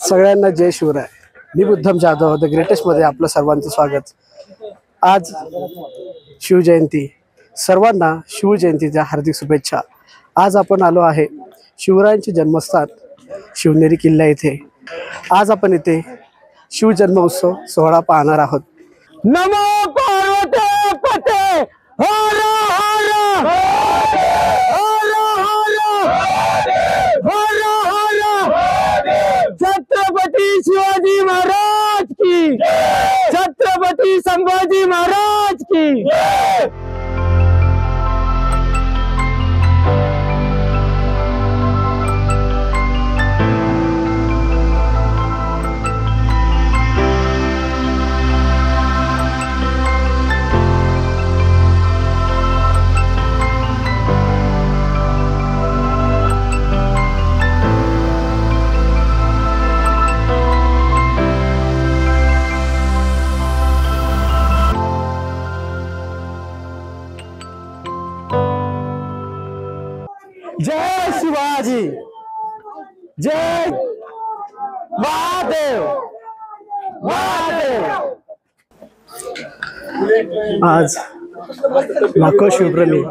सगळ्यांना जय शिवराय। मी बुद्धम Jadhav the greatest मध्ये आपलं सर्वांचं स्वागत। आज शिवजयंती, सर्वांना शिवजयंतीच्या हार्दिक शुभेच्छा। आज आपण आलो आहे शिवरायांचे जन्मस्थान शिवनेरी किल्ला येथे। आज आपण इथे शिवजन्म उत्सव सोहळा पाहणार आहोत। नमो पार्वती पते हर हर हर हर हर हर छत्रपती शिवाजी महाराज की, छत्रपती संभाजी महाराज की। जय शिवाजी, जय महादेव, महादेव। आज लाखो शिवप्रेमी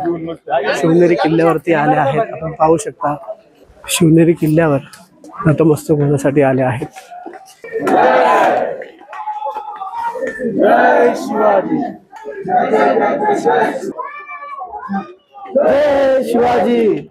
शिवनेरी किल्ल्यावरती आले आहेत। आपण पाहू शकता शिवनेरी किल्ल्यावर नतमस्तक होण्यासाठी आले आहेत। जय शिवाजी, जय शिवाजी।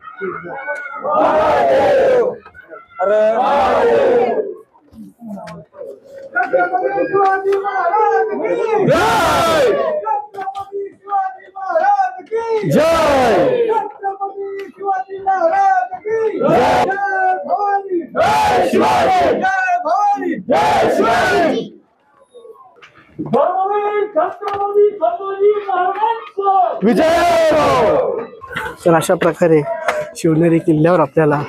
विजय। तर अशा प्रकारे शिवनेरी किल्ल्यावर आपल्याला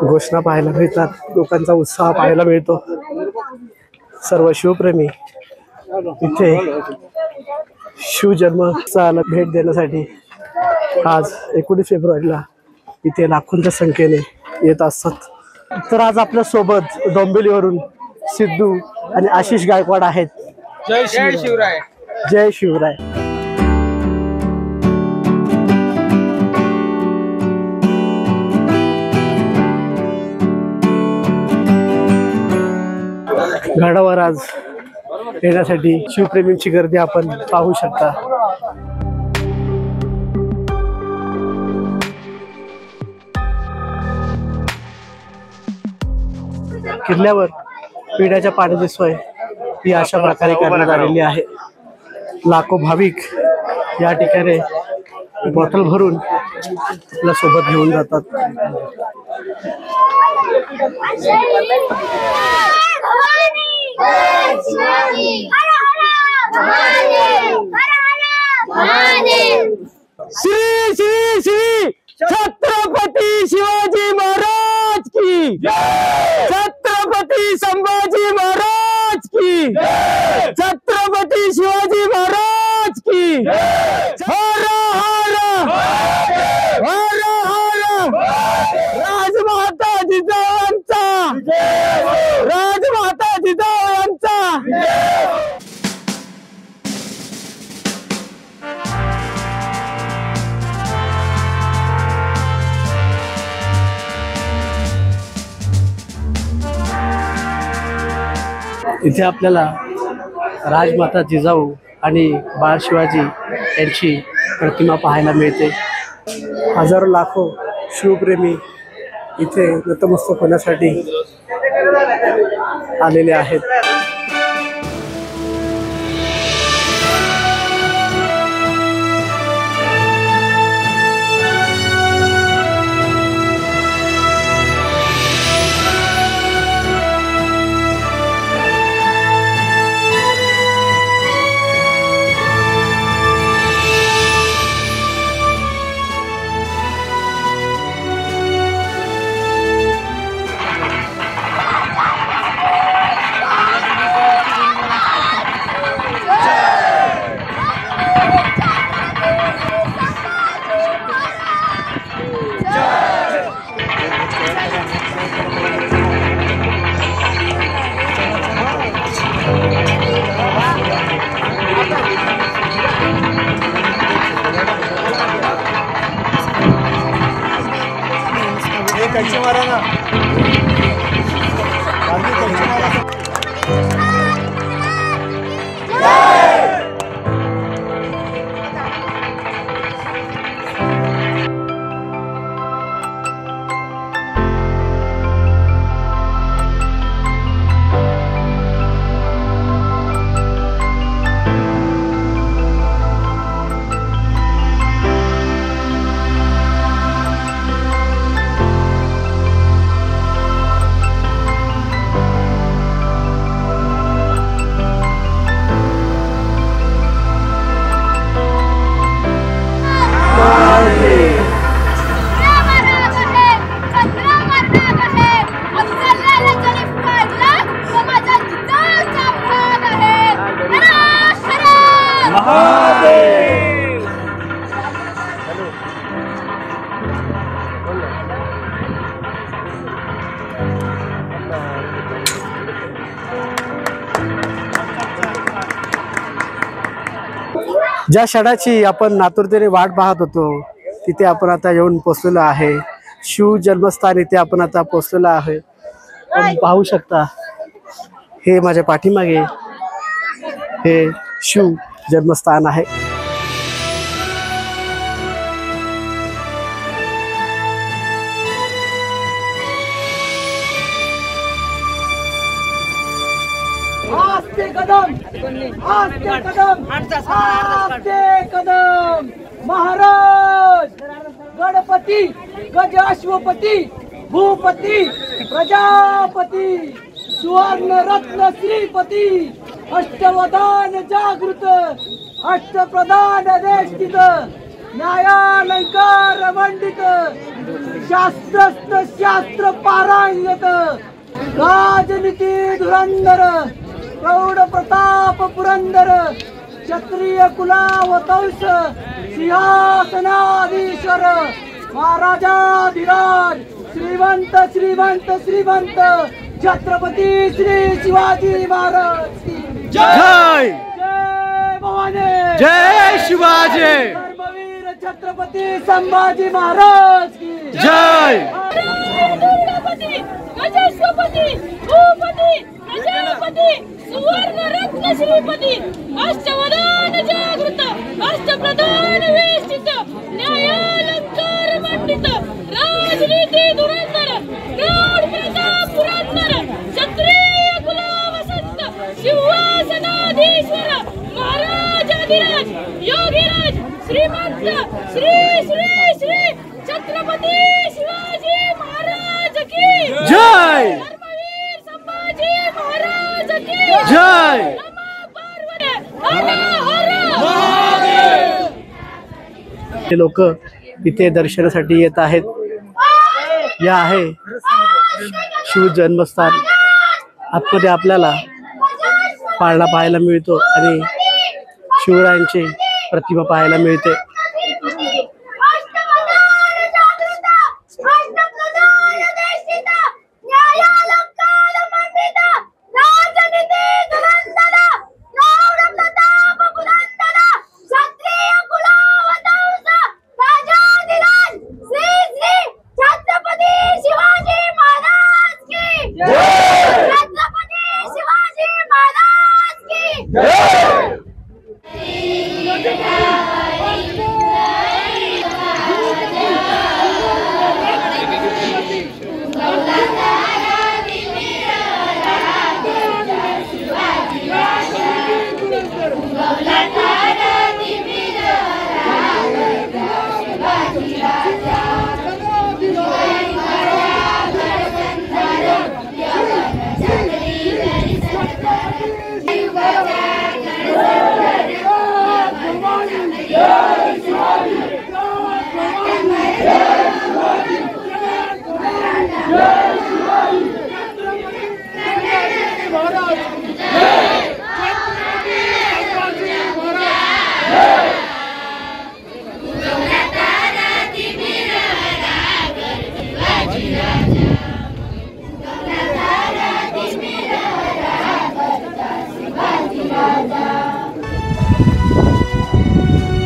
घोषणा पाहायला मिळतात, लोकांचा उत्साह पाहायला मिळतो। सर्व शिवप्रेमी इथे शिवजन्मस्थळाला भेट देण्यासाठी आज 19 फेब्रुवारीला इथे लाखोंच्या संख्येने येत असतात। तर आज आपल्या सोबत डोंबिवलीवरून सिद्धू आणि आशिष गायकवाड आहेत। जय शिवराय, जय शिवराय। गडावर आज येण्यासाठी शिवप्रेमींची गर्दी आपण पाहू शकता। किल्ल्यावर पिण्याच्या पाण्याची सोय ही अशा प्रकारे करण्यात आलेली आहे। लाखो भाविक या ठिकाणी बॉटल भरून आपल्या सोबत घेऊन जातात। श्री श्री श्री छत्रपती शिवाजी महाराज की, छत्रपती संभाजी महाराज की, छत्रपती शिवाजी महाराज की। हर हर हर हर राजमाता जिजाऊंचा, राजमाता जिजाऊंचा। इथे आपल्याला राजमाता जिजाऊ आणि बाळ शिवाजी यांची प्रतिमा पाहायला मिळते। हजारो लाखो शिवप्रेमी इथे नतमस्तक होण्यासाठी आलेले आहेत। ज्या क्षणाची आपण आतुरतेने वाट पाहत होतो तिथे आपण आता येऊन पोचलेलो आहे. शिव जन्मस्थान इथे आपण आता पोचलेलो आहे. आपण पाहू शकता हे माझ्या पाठीमागे हे शिव जन्मस्थान आहे. आस्ते कदम आस्ते कदम आस्ते कदम महाराज गणपती गजाश्वपती भूपती प्रजापती सुवर्ण रत्न श्रीपती अष्टवदान जागृत अष्टप्रधान देष्टित न्यायालंकार मंडित शास्त्रस्थ शास्त्र पारायण राजनीती धुरंधर प्रौढ प्रताप पुरंदर क्षत्रिय कुलावतंस सिंहासनाधीश्वर महाराजाधिराज श्रीमंत श्रीमंत श्रीमंत छत्रपती श्री शिवाजी महाराज की जय. जय भवानी जय शिवाजी. धर्मवीर छत्रपती संभाजी महाराज की जय. गणपती गजाश्वपती भूपती प्रजापती सुवर्ण रत्न श्रीपती अष्टवदान जागृत अष्टप्रधान वेष्टित न्यायालंकार मंडित राजनीती धुरंधर प्रौढ प्रताप पुरंदर क्षत्रिय कुलावसंत सिंहासनाधीश्वर महाराजाधिराज योगीराज श्रीमंत श्री श्री श्री छत्रपती शिवाजी महाराज की जय. धर्मवीर संभाजी महाराज की जय. नमः पार्वती हर हर हे लोक इथे दर्शनासाठी येत आहेत. या आहे शिव जन्मस्थान. आतमध्ये आपल्याला पाळणा पाहायला मिळतो आणि शिवरायांची प्रतिमा पाहायला मिळते.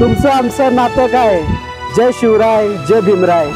तुमचं आमचं नातं काय? जय शिवराय जय भीमराय.